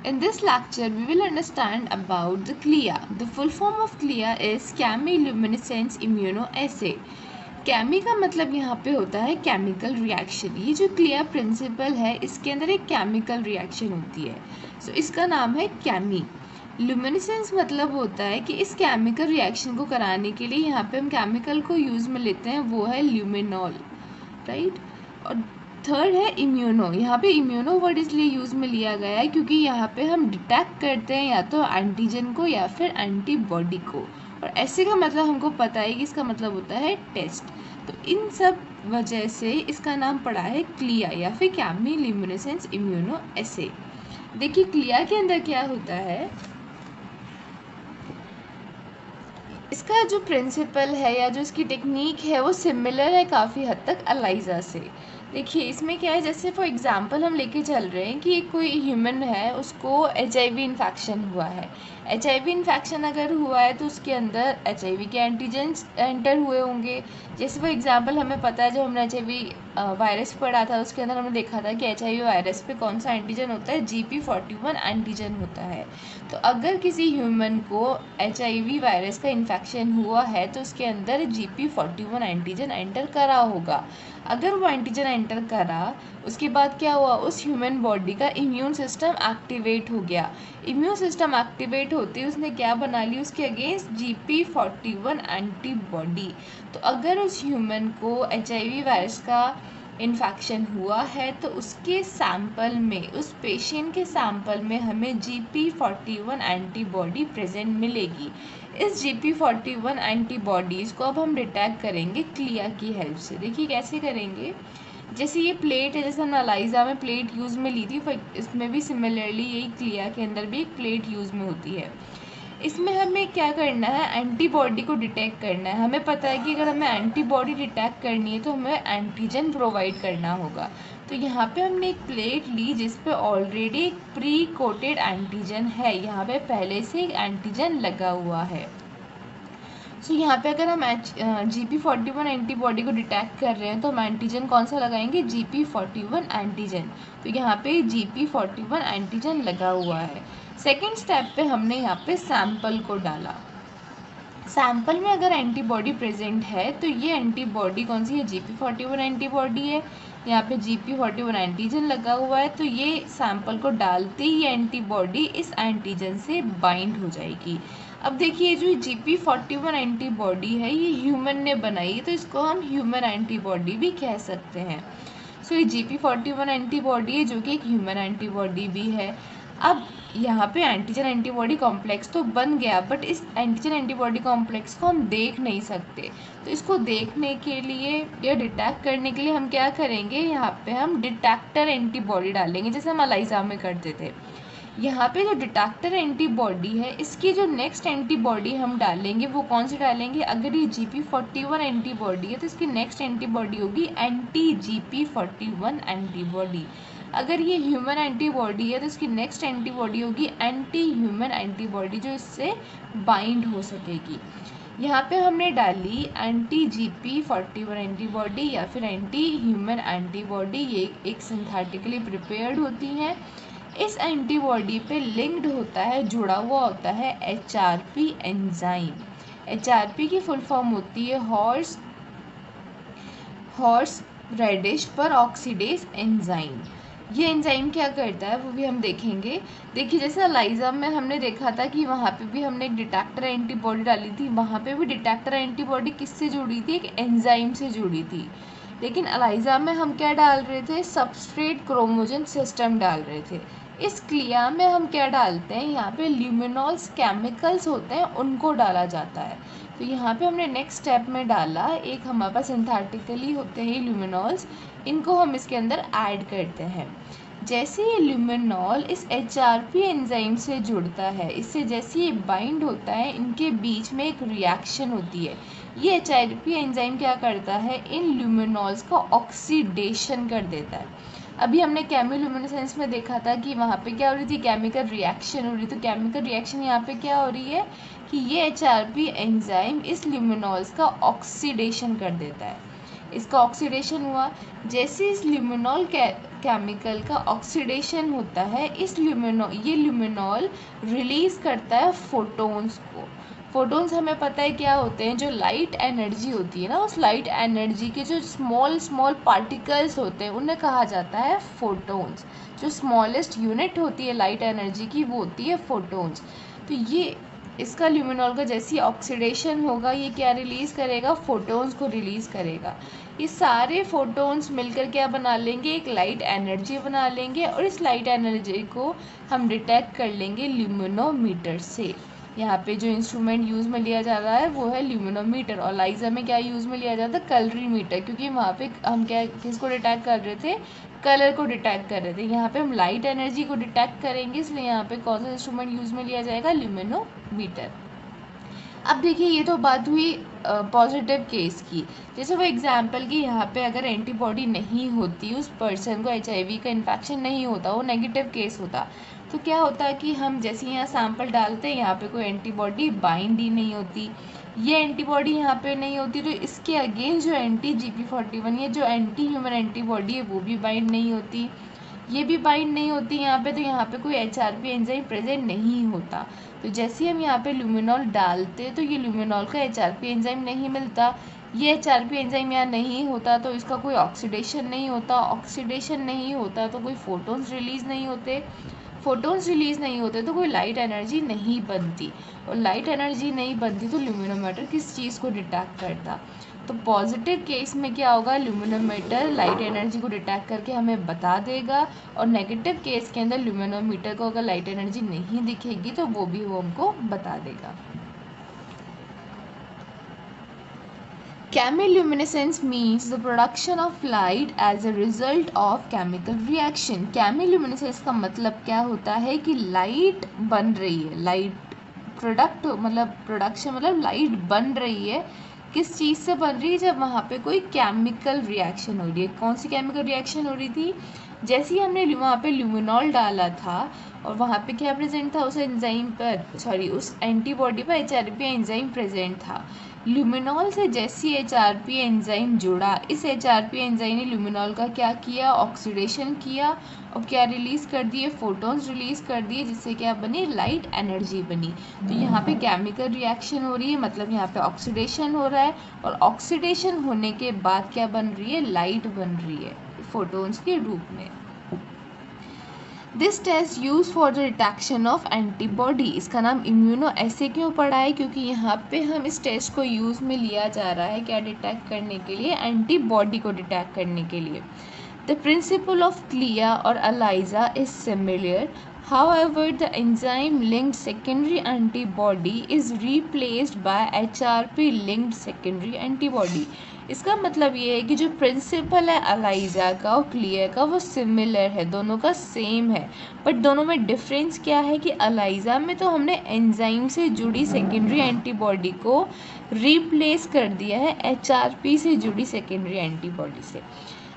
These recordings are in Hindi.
In this lecture, we will understand about the CLIA. The full form of CLIA is Chemiluminescence Immunoassay. केमी का मतलब यहाँ पे होता है केमिकल रिएक्शन। ये जो क्लिया प्रिंसिपल है इसके अंदर एक केमिकल रिएक्शन होती है, सो इसका नाम है केमी। ल्यूमिनेसेंस मतलब होता है कि इस केमिकल रिएक्शन को कराने के लिए यहाँ पे हम केमिकल को यूज़ में लेते हैं, वो है ल्यूमिनॉल, राइट। और थर्ड है इम्यूनो। यहाँ पे इम्यूनो वर्ड इसलिए यूज़ में लिया गया है क्योंकि यहाँ पे हम डिटेक्ट करते हैं या तो एंटीजन को या फिर एंटीबॉडी को, और ऐसे का मतलब हमको पता है कि इसका मतलब होता है टेस्ट। तो इन सब वजह से इसका नाम पड़ा है क्लिया या फिर केमिल्यूमिनेसेंस इम्यूनोएसे। देखिए क्लिया के अंदर क्या होता है, इसका जो प्रिंसिपल है या जो इसकी टेक्निक है वो सिमिलर है काफ़ी हद तक एलाइजा से। देखिए इसमें क्या है, जैसे फॉर एग्जांपल हम लेके चल रहे हैं कि कोई ह्यूमन है उसको HIV इन्फेक्शन हुआ है। HIV इन्फेक्शन अगर हुआ है तो उसके अंदर HIV के एंटीजेंस एंटर हुए होंगे। जैसे फॉर एग्जांपल हमें पता है जब हमने HIV वायरस पढ़ा था उसके अंदर हमने देखा था कि HIV वायरस पे कौन सा एंटीजन होता है, GP41 एंटीजन होता है। तो अगर किसी ह्यूमन को HIV वायरस का इन्फेक्शन हुआ है तो उसके अंदर GP41 एंटीजन एंटर करा होगा। अगर वो एंटीजन एंटर करा उसके बाद क्या हुआ, उस ह्यूमन बॉडी का इम्यून सिस्टम एक्टिवेट हो गया। इम्यून सिस्टम एक्टिवेट होते ही उसने क्या बना ली, उसके अगेंस्ट GP41 एंटीबॉडी। तो अगर उस ह्यूमन को HIV वायरस का इन्फेक्शन हुआ है तो उसके सैंपल में, उस पेशेंट के सैंपल में हमें GP41 एंटीबॉडी प्रेजेंट मिलेगी। इस GP41 एंटीबॉडीज़ को अब हम डिटेक्ट करेंगे क्लिया की हेल्प से। देखिए कैसे करेंगे, जैसे ये प्लेट है, जैसे हमने एलाइजा में प्लेट यूज़ में ली थी, इसमें भी सिमिलरली यही क्लिया के अंदर भी एक प्लेट यूज़ में होती है। इसमें हमें क्या करना है, एंटीबॉडी को डिटेक्ट करना है। हमें पता है कि अगर हमें एंटीबॉडी डिटेक्ट करनी है तो हमें एंटीजन प्रोवाइड करना होगा। तो यहाँ पे हमने एक प्लेट ली जिस पे ऑलरेडी एक प्री कोटेड एंटीजन है, यहाँ पे पहले से एक एंटीजन लगा हुआ है। सो यहाँ पे अगर हम GP41 एंटीबॉडी को डिटेक्ट कर रहे हैं तो हम एंटीजन कौन सा लगाएंगे, GP41 एंटीजन। तो यहाँ पे GP41 एंटीजन लगा हुआ है। सेकेंड स्टेप पे हमने यहाँ पे सैंपल को डाला। सैंपल में अगर एंटीबॉडी प्रेजेंट है तो ये एंटीबॉडी कौन सी है, GP41 एंटीबॉडी है। यहाँ पे GP41 एंटीजन लगा हुआ है, तो ये सैंपल को डालते ही एंटीबॉडी इस एंटीजन से बाइंड हो जाएगी। अब देखिए जो GP41 एंटीबॉडी है ये ह्यूमन ने बनाई है, तो इसको हम ह्यूमन एंटीबॉडी भी कह सकते हैं। सो ये GP41 एंटीबॉडी है जो कि एक ह्यूमन एंटीबॉडी भी है। अब यहाँ पे एंटीजन एंटीबॉडी कॉम्प्लेक्स तो बन गया, बट इस एंटीजन एंटीबॉडी कॉम्प्लेक्स को हम देख नहीं सकते। तो इसको देखने के लिए या डिटेक्ट करने के लिए हम क्या करेंगे, यहाँ पे हम डिटेक्टर एंटीबॉडी डालेंगे जैसे हम एलाइजा में करते थे। यहाँ पे जो डिटेक्टर एंटीबॉडी है इसकी जो नेक्स्ट एंटीबॉडी हम डालेंगे वो कौन सी डालेंगे, अगर ये GP41 एंटीबॉडी है तो इसकी नेक्स्ट एंटीबॉडी होगी एंटी GP41 एंटीबॉडी। अगर ये ह्यूमन एंटीबॉडी है तो इसकी नेक्स्ट एंटीबॉडी होगी एंटी ह्यूमन एंटीबॉडी जो इससे बाइंड हो सकेगी। यहाँ पे हमने डाली एंटी GP41 एंटीबॉडी या फिर एंटी ह्यूमन एंटीबॉडी। ये एक सिंथेटिकली प्रिपेयर्ड होती हैं। इस एंटीबॉडी पे लिंक्ड होता है, जुड़ा हुआ होता है HRP एंजाइम। HRP की फुल फॉर्म होती है हॉर्स रेडिश पर ऑक्सीडेज एंजाइम। ये एंजाइम क्या करता है वो भी हम देखेंगे। देखिए जैसे एलाइजा में हमने देखा था कि वहाँ पे भी हमने एक डिटेक्टर एंटीबॉडी डाली थी, वहाँ पे भी डिटेक्टर एंटीबॉडी किससे जुड़ी थी, एक एंजाइम से जुड़ी थी। लेकिन एलाइजा में हम क्या डाल रहे थे, सबस्ट्रेट क्रोमोजन सिस्टम डाल रहे थे। इस क्लिया में हम क्या डालते हैं, यहाँ पे ल्यूमिनॉल्स केमिकल्स होते हैं उनको डाला जाता है। तो यहाँ पे हमने नेक्स्ट स्टेप में डाला, एक हमारे पास सिंथेटिकली होते हैं ल्यूमिनॉल्स, इनको हम इसके अंदर ऐड करते हैं। जैसे ये ल्यूमिनॉल इस HRP एंजाइम से जुड़ता है, इससे जैसे ये बाइंड होता है इनके बीच में एक रिएक्शन होती है। ये HRP एंजाइम क्या करता है, इन ल्यूमिनॉल्स का ऑक्सीडेशन कर देता है। अभी हमने केमिल्यूमिनेसेंस में देखा था कि वहाँ पे क्या हो रही थी, केमिकल रिएक्शन हो रही। तो केमिकल रिएक्शन यहाँ पे क्या हो रही है कि ये HRP एंजाइम इस ल्यूमिनॉल्स का ऑक्सीडेशन कर देता है। इसका ऑक्सीडेशन हुआ, जैसे इस ल्यूमिनॉल केमिकल का ऑक्सीडेशन होता है। ये ल्यूमिनॉल रिलीज करता है फोटोन्स को। फोटोन्स हमें पता है क्या होते हैं, जो लाइट एनर्जी होती है ना, उस लाइट एनर्जी के जो स्मॉल स्मॉल पार्टिकल्स होते हैं उन्हें कहा जाता है फोटोन्स। जो स्मॉलेस्ट यूनिट होती है लाइट एनर्जी की वो होती है फोटोन्स। तो ये इसका ल्यूमिनॉल का जैसी ऑक्सीडेशन होगा ये क्या रिलीज़ करेगा, फोटोन्स को रिलीज़ करेगा। ये सारे फोटोन्स मिलकर क्या बना लेंगे, एक लाइट एनर्जी बना लेंगे और इस लाइट एनर्जी को हम डिटेक्ट कर लेंगे ल्यूमिनोमीटर से। यहाँ पे जो इंस्ट्रूमेंट यूज़ में लिया जा रहा है वो है ल्यूमिनोमीटर, और लाइज़ा में क्या यूज़ में लिया जाता है, कलरीमीटर, क्योंकि वहाँ पे हम क्या किसको डिटेक्ट कर रहे थे, कलर को डिटेक्ट कर रहे थे। यहाँ पे हम लाइट एनर्जी को डिटेक्ट करेंगे, इसलिए यहाँ पे कौन सा इंस्ट्रूमेंट यूज़ में लिया जाएगा, ल्यूमिनोमीटर। अब देखिए ये तो बात हुई पॉजिटिव केस की। जैसे वो एग्जांपल कि यहाँ पे अगर एंटीबॉडी नहीं होती, उस पर्सन को HIV का इन्फेक्शन नहीं होता, वो नेगेटिव केस होता, तो क्या होता कि हम जैसे यहाँ सैंपल डालते हैं यहाँ पे कोई एंटीबॉडी बाइंड ही नहीं होती, ये एंटीबॉडी यहाँ पे नहीं होती, तो इसके अगेंस्ट जो anti-GP41 ये जो एंटी ह्यूमन एंटीबॉडी है वो भी बाइंड नहीं होती, ये भी बाइंड नहीं होती यहाँ पे, तो यहाँ पे कोई HRP एंजाइम प्रेजेंट नहीं होता। तो जैसे ही हम यहाँ पे ल्यूमिनॉल डालते तो ये ल्यूमिनॉल का HRP एंजाइम नहीं मिलता, ये HRP एंजाइम यहाँ नहीं होता तो इसका कोई ऑक्सीडेशन नहीं होता, ऑक्सीडेशन नहीं होता तो कोई फोटोन्स रिलीज़ नहीं होते, फोटोन्स रिलीज़ नहीं होते तो कोई लाइट एनर्जी नहीं बनती, और लाइट एनर्जी नहीं बनती तो ल्यूमिनोमीटर किस चीज़ को डिटेक्ट करता। तो पॉजिटिव केस में क्या होगा, ल्यूमिनोमीटर लाइट एनर्जी को डिटेक्ट करके हमें बता देगा, और नेगेटिव केस के अंदर ल्यूमिनोमीटर को अगर लाइट एनर्जी नहीं दिखेगी तो वो भी वो हमको बता देगा। Chemiluminescence means the production of light as a result of chemical reaction. Chemiluminescence का मतलब क्या होता है कि लाइट बन रही है, लाइट प्रोडक्ट मतलब प्रोडक्शन मतलब लाइट बन रही है, किस चीज़ से बन रही है, जब वहाँ पे कोई केमिकल रिएक्शन हो रही है। कौन सी केमिकल रिएक्शन हो रही थी, जैसे ही हमने वहाँ पे ल्यूमिनॉल डाला था और वहाँ पे क्या प्रेजेंट था, उस एंजाइम पर उस एंटीबॉडी पर HRP एंजाइम प्रेजेंट था। ल्यूमिनॉल से जैसी HRP एंजाइम जुड़ा, इस HRP एंजाइम ने ल्यूमिनॉल का क्या किया, ऑक्सीडेशन किया, और क्या रिलीज़ कर दिए, फोटोन्स रिलीज़ कर दिए, जिससे क्या बनी, लाइट एनर्जी बनी। तो यहाँ पे केमिकल रिएक्शन हो रही है, मतलब यहाँ पे ऑक्सीडेशन हो रहा है, और ऑक्सीडेशन होने के बाद क्या बन रही है, लाइट बन रही है फोटोन्स के रूप में। This test use for the detection of antibody. इसका नाम इम्यूनो ऐसे क्यों पड़ा है, क्योंकि यहाँ पे हम इस टेस्ट को यूज़ में लिया जा रहा है क्या डिटेक्ट करने के लिए, एंटीबॉडी को डिटेक्ट करने के लिए। द प्रिंसिपल ऑफ क्लिया और ELISA is similar, however the enzyme linked secondary antibody is replaced by HRP linked secondary antibody। इसका मतलब ये है कि जो प्रिंसिपल है अलाइजा का और क्लियर का वो सिमिलर है, दोनों का सेम है, बट दोनों में डिफरेंस क्या है कि अलाइजा में तो हमने एंजाइम से जुड़ी सेकेंडरी एंटीबॉडी को रिप्लेस कर दिया है HRP से जुड़ी सेकेंडरी एंटीबॉडी से।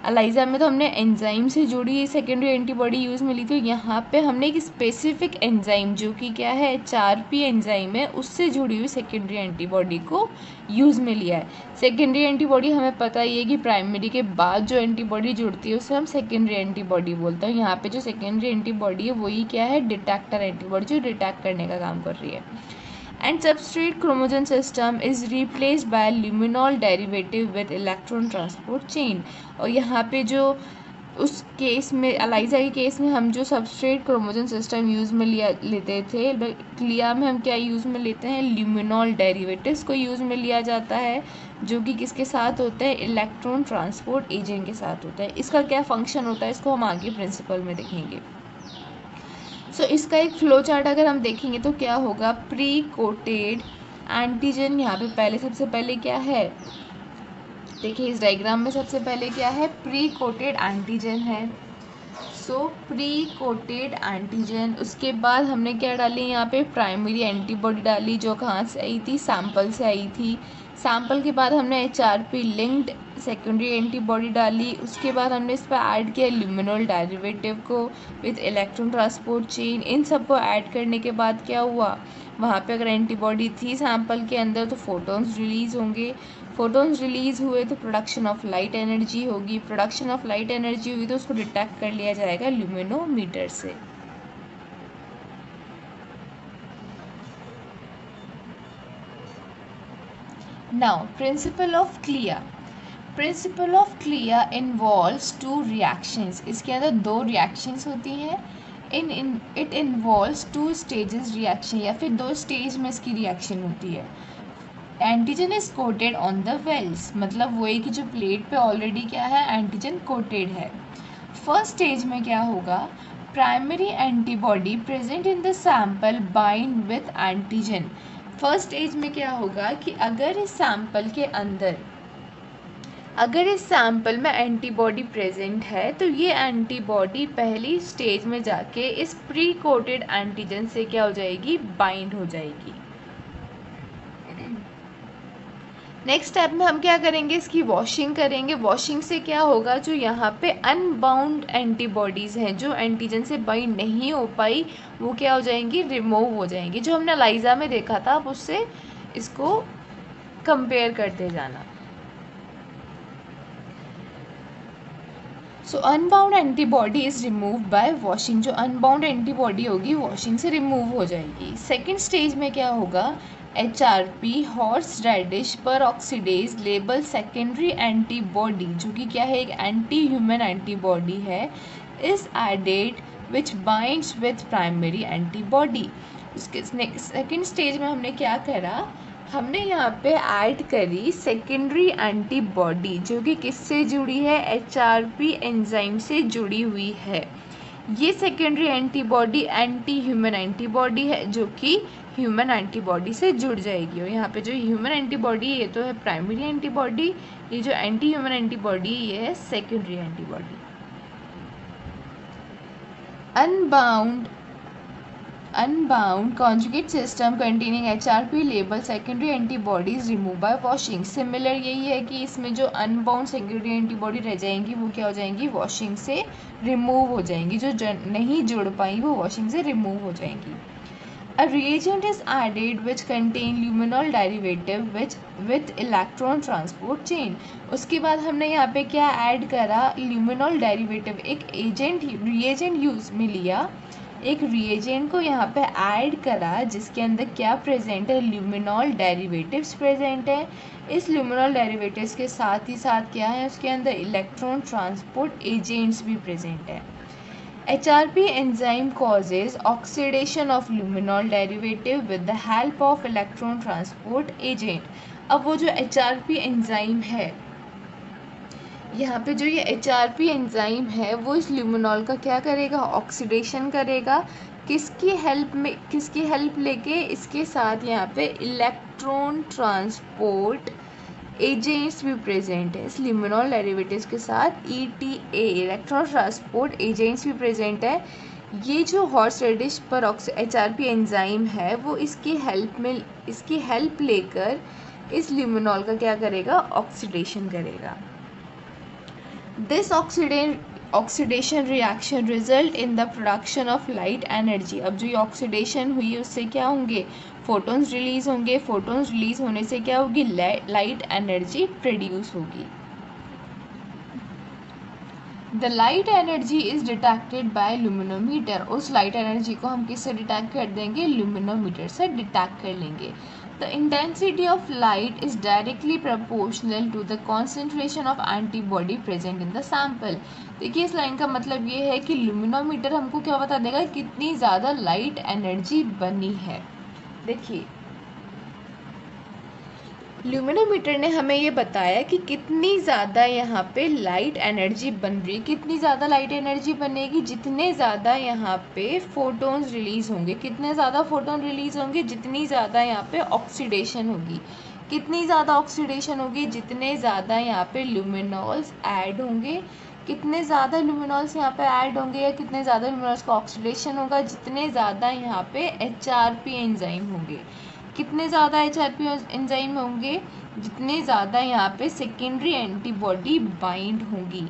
अलाइजा में तो हमने एंजाइम से जुड़ी सेकेंडरी एंटीबॉडी यूज़ में ली थी, यहाँ पे हमने एक स्पेसिफिक एंजाइम जो कि क्या है HRP एंजाइम है, उससे जुड़ी हुई सेकेंडरी एंटीबॉडी को यूज़ में लिया है। सेकेंडरी एंटीबॉडी हमें पता ही है कि प्राइमरी के बाद जो एंटीबॉडी जुड़ती है उसे हम सेकेंडरी एंटीबॉडी बोलते हैं। यहाँ पे जो सेकेंडरी एंटीबॉडी है वही क्या है, डिटेक्टर एंटीबॉडी, जो डिटेक्ट करने का काम कर रही है। And substrate chromosomal system is replaced by luminol derivative with electron transport chain। और यहाँ पे जो उस केस में अलाइजा के केस में हम जो सबस्ट्रेट क्रोमोसोम सिस्टम यूज़ में लेते थे, क्लिया में हम क्या यूज़ में लेते हैं, ल्यूमिनॉल डेरिवेटिव्स को यूज़ में लिया जाता है, जो कि किसके साथ होता है, इलेक्ट्रॉन ट्रांसपोर्ट एजेंट के साथ होता है। इसका क्या फंक्शन होता है इसको हम आगे प्रिंसिपल में देखेंगे। सो इसका एक फ्लो चार्ट अगर हम देखेंगे तो क्या होगा, प्री कोटेड एंटीजन, यहाँ पे पहले सबसे पहले क्या है, देखिए इस डायग्राम में सबसे पहले क्या है, प्री कोटेड एंटीजन है। सो प्री कोटेड एंटीजन, उसके बाद हमने क्या डाली यहाँ पे, प्राइमरी एंटीबॉडी डाली, जो कहाँ से आई थी, सैंपल से आई थी। सैंपल के बाद हमने HRP लिंक्ड सेकेंडरी एंटीबॉडी डाली, उसके बाद हमने इस पर ऐड किया ल्यूमिनॉल डेरिवेटिव को विथ इलेक्ट्रॉन ट्रांसपोर्ट चेन। इन सबको ऐड करने के बाद क्या हुआ, वहाँ पे अगर एंटीबॉडी थी सैंपल के अंदर तो फोटॉन्स रिलीज़ होंगे, फोटॉन्स रिलीज़ हुए तो प्रोडक्शन ऑफ लाइट एनर्जी होगी, प्रोडक्शन ऑफ लाइट एनर्जी हुई तो उसको डिटेक्ट कर लिया जाएगा ल्यूमिनोमीटर से। Now, principle of CLIA. Principle of CLIA involves two reactions. इसके अंदर दो reactions होती हैं. It involves two stages reaction या फिर दो स्टेज में इसकी reaction होती है. Antigen is coated on the wells, मतलब वो एक ही जो प्लेट पे ऑलरेडी क्या है, एंटीजन कोटेड है. फर्स्ट स्टेज में क्या होगा, primary antibody present in the sample bind with antigen. First stage में क्या होगा कि अगर इस सैंपल में एंटीबॉडी प्रेजेंट है तो ये एंटीबॉडी पहली स्टेज में जाके इस प्री कोटेड एंटीजन से क्या हो जाएगी, बाइंड हो जाएगी. नेक्स्ट स्टेप में हम क्या करेंगे, इसकी वॉशिंग करेंगे. वॉशिंग से क्या होगा, जो यहाँ पे अनबाउंड एंटीबॉडीज़ हैं जो एंटीजन से बाइंड नहीं हो पाई वो क्या हो जाएंगी, रिमूव हो जाएंगी. जो हमने लाइजा में देखा था आप उससे इसको कंपेयर करते जाना. So unbound antibody is remove by washing. जो अनबाउंड एंटीबॉडी होगी वॉशिंग से रिमूव हो जाएगी. सेकेंड स्टेज में क्या होगा, HRP horseradish peroxidase label secondary antibody जो कि क्या है, एक एंटी ह्यूमन एंटीबॉडी है, is added which binds with primary antibody. उसके सेकेंड स्टेज में हमने क्या करा, हमने यहाँ पे ऐड करी सेकेंडरी एंटीबॉडी जो कि किससे जुड़ी है, HRP एंजाइम से जुड़ी हुई है. ये secondary antibody anti human antibody है जो कि ह्यूमन एंटीबॉडी से जुड़ जाएगी. और यहाँ पे जो ह्यूमन एंटीबॉडी ये तो है प्राइमरी एंटीबॉडी, ये जो एंटी ह्यूमन एंटीबॉडी ये है secondary antibody. Unbound conjugate system containing HRP label secondary antibodies remove by washing. Similar यही है कि इसमें जो अनबाउंड सेकेंडरी एंटीबॉडी रह जाएंगी वो क्या हो जाएंगी, वॉशिंग से रिमूव हो जाएंगी. जो नहीं जुड़ पाई वो वॉशिंग से रिमूव हो जाएंगी. A reagent is added which contain luminol derivative with electron transport chain. उसके बाद हमने यहाँ पे क्या ऐड करा, luminol derivative. एक reagent यूज में लिया, एक reagent को यहाँ पे ऐड करा जिसके अंदर क्या प्रेजेंट है, luminol derivatives प्रेजेंट है. इस luminol derivatives के साथ ही साथ क्या है, उसके अंदर इलेक्ट्रॉन ट्रांसपोर्ट एजेंट्स भी प्रेजेंट है. HRP enzyme causes oxidation of luminol derivative with the help of electron transport agent. अब वो जो HRP एंजाइम है, यहाँ पे जो ये HRP एंजाइम है वो इस ल्यूमिनॉल का क्या करेगा, ऑक्सीडेशन करेगा. किसकी हेल्प लेके, इसके साथ यहाँ पे इलेक्ट्रॉन ट्रांसपोर्ट एजेंट्स भी प्रेजेंट है. इस ल्यूमिनॉल डेरिवेटिव्स के साथ ETA इलेक्ट्रॉन ट्रांसपोर्ट एजेंट्स भी प्रेजेंट है. ये जो हॉर्स रेडिश पर HRP एंजाइम है वो इसकी हेल्प लेकर इस ल्यूमिनॉल का क्या करेगा, ऑक्सीडेशन करेगा. This oxidation reaction result in the production of light energy. अब जो ये ऑक्सीडेशन हुई उससे क्या होंगे, फोटॉन्स रिलीज होंगे. फोटॉन्स रिलीज होने से क्या होगी, लाइट एनर्जी प्रोड्यूस होगी. The light energy is detected by luminometer. उस लाइट एनर्जी को हम किससे डिटेक्ट कर देंगे, लुमिनोमीटर से डिटेक्ट कर लेंगे. The intensity of light is directly proportional to the concentration of antibody present in the sample. देखिए इस लाइन का मतलब ये है कि लुमिनोमीटर हमको क्या बता देगा, कितनी ज़्यादा लाइट एनर्जी बनी है. देखिए ल्यूमिनोमीटर ने हमें ये बताया कि कितनी ज़्यादा यहाँ पे लाइट एनर्जी बन रही है. कितनी ज़्यादा लाइट एनर्जी बनेगी, जितने ज़्यादा यहाँ पे फोटॉन्स रिलीज़ होंगे. कितने ज़्यादा फोटॉन रिलीज़ होंगे, जितनी ज़्यादा यहाँ पे ऑक्सीडेशन होगी. कितनी ज़्यादा ऑक्सीडेशन होगी, जितने ज़्यादा यहाँ पे ल्यूमिनॉल्स ऐड होंगे. कितने ज़्यादा ल्यूमिनॉल्स यहाँ पे ऐड होंगे या कितने ज़्यादा ल्यूमिनॉल्स का ऑक्सीडेशन होगा, जितने ज़्यादा यहाँ पे HRP एंजाइम होंगे. कितने ज़्यादा HRP एंजाइम होंगे, जितने ज़्यादा यहाँ पे सेकेंडरी एंटीबॉडी बाइंड होंगी,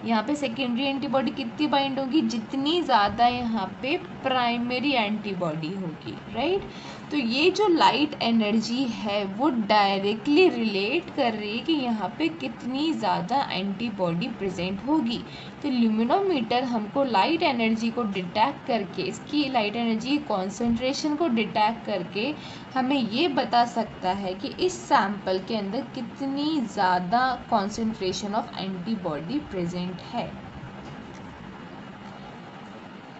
यहाँ पे सेकेंडरी एंटीबॉडी कितनी बाइंड होगी, जितनी ज़्यादा यहाँ पे प्राइमरी एंटीबॉडी होगी, राइट। तो ये जो लाइट एनर्जी है वो डायरेक्टली रिलेट कर रही है कि यहाँ पे कितनी ज़्यादा एंटीबॉडी प्रेजेंट होगी। तो ल्यूमिनोमीटर हमको लाइट एनर्जी को डिटेक्ट करके, इसकी लाइट एनर्जी कॉन्सेंट्रेशन को डिटेक्ट करके हमें ये बता सकता है कि इस सैंपल के अंदर कितनी ज़्यादा कॉन्सेंट्रेशन ऑफ एंटीबॉडी प्रेजेंट है।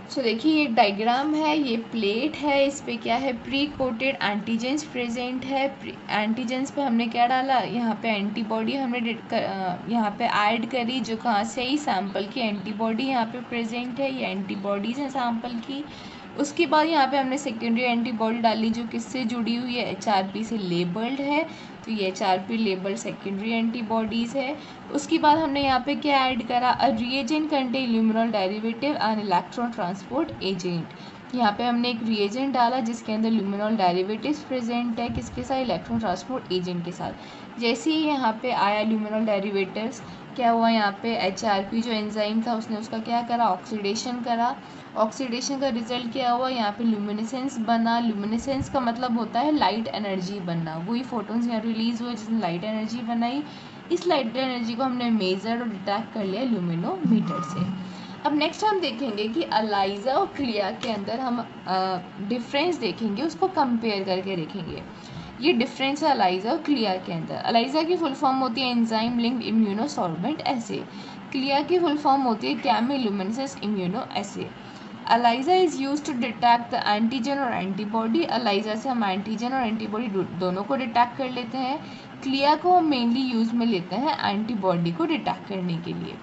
सो देखिए ये डायग्राम है, ये प्लेट है, इस पे क्या है, प्री कोटेड एंटीजेंस प्रेजेंट है। एंटीजेंस पे हमने क्या डाला, यहाँ पे एंटीबॉडी हमने यहाँ पे ऐड करी, जो कहाँ से ही सैंपल की एंटीबॉडी यहाँ पे प्रेजेंट है, ये एंटीबॉडीज़ हैं सैंपल की। उसके बाद यहाँ पे हमने सेकेंडरी एंटीबॉडी डाली जो किससे जुड़ी हुई है, HRP से लेबल्ड है, तो ये HRP लेबल्ड सेकेंडरी एंटीबॉडीज़ है। उसके बाद हमने यहाँ पे क्या ऐड करा, a reagent contain luminol derivative and electron transport agent. यहाँ पे हमने एक रिएजेंट डाला जिसके अंदर ल्यूमिनॉल डेरिवेटिव्स प्रेजेंट है, किसके साथ, इलेक्ट्रॉन ट्रांसपोर्ट एजेंट के साथ। जैसे ही यहाँ पे आया ल्यूमिनॉल डेरिवेटिव्स, क्या हुआ, यहाँ पे HRP जो एंजाइम था उसने उसका क्या करा, ऑक्सीडेशन करा। ऑक्सीडेशन का रिजल्ट क्या हुआ, यहाँ पे ल्यूमिनेसेंस बना। ल्यूमिनेसेंस का मतलब होता है लाइट एनर्जी बनना, वही फोटोन्स यहाँ रिलीज हुए जिसने लाइट एनर्जी बनाई। इस लाइट एनर्जी को हमने मेजर और डिटेक्ट कर लिया ल्यूमिनोमीटर से। अब नेक्स्ट हम देखेंगे कि अलाइजा और क्लिया के अंदर हम डिफरेंस देखेंगे, उसको कंपेयर करके देखेंगे। ये डिफरेंस है अलाइजा और क्लिया के अंदर। अलाइजा की फुल फॉर्म होती है enzyme linked immunosorbent assay. CLIA की फुल फॉर्म होती है chemiluminescence immuno assay. ELISA is use to detect the antigen और एंटीबॉडी। अलाइजा से हम एंटीजन और एंटीबॉडी दोनों को डिटेक्ट कर लेते हैं। क्लिया को हम मेनली यूज में लेते हैं एंटीबॉडी को डिटेक्ट करने के लिए।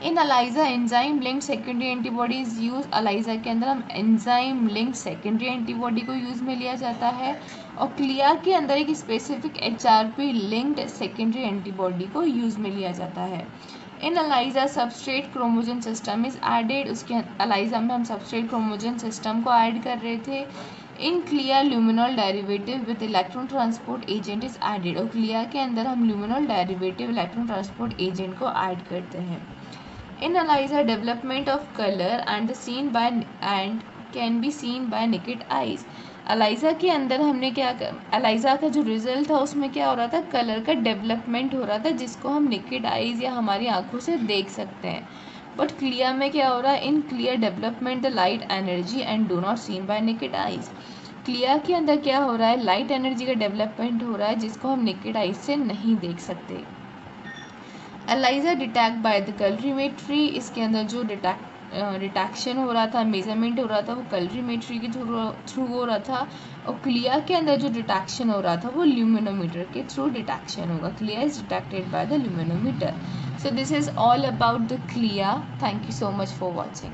In ELISA enzyme linked secondary antibody is use. ELISA के अंदर हम एंजाइम लिंक्ड सेकेंडरी एंटीबॉडी को यूज में लिया जाता है, और क्लिया के अंदर एक specific HRP linked secondary antibody को यूज में लिया जाता है। In ELISA substrate chromogen system is added. उसके अलाइजा में हम सबस्ट्रेट क्रोमोजन सिस्टम को ऐड कर रहे थे। In CLIA luminol derivative with electron transport agent is added. और क्लिया के अंदर हम ल्यूमिनॉल डेरिवेटिव इलेक्ट्रॉन ट्रांसपोर्ट एजेंट को ऐड करते हैं। In ELISA, development of color and can be seen by naked eyes. ELISA के अंदर हमने क्या ELISA का जो रिजल्ट था उसमें क्या हो रहा था, कलर का डेवलपमेंट हो रहा था जिसको हम नेकेड आइज या हमारी आंखों से देख सकते हैं। बट क्लियर में क्या हो रहा है, in clear development the light energy and do not seen bye naked eyes. Clear के अंदर क्या हो रहा है, लाइट एनर्जी का डेवलपमेंट हो रहा है जिसको हम नेकेड आइज से नहीं देख सकते। ELISA detect by the colorimetry. इसके अंदर जो डिटेक्शन हो रहा था, मेजरमेंट हो रहा था, वो कलरीमेट्री के थ्रू हो रहा था। और क्लिया के अंदर जो डिटेक्शन हो रहा था वो ल्यूमिनोमीटर के थ्रू डिटेक्शन होगा। CLIA is detected by the luminometer. So this is all about the CLIA. Thank you so much for watching.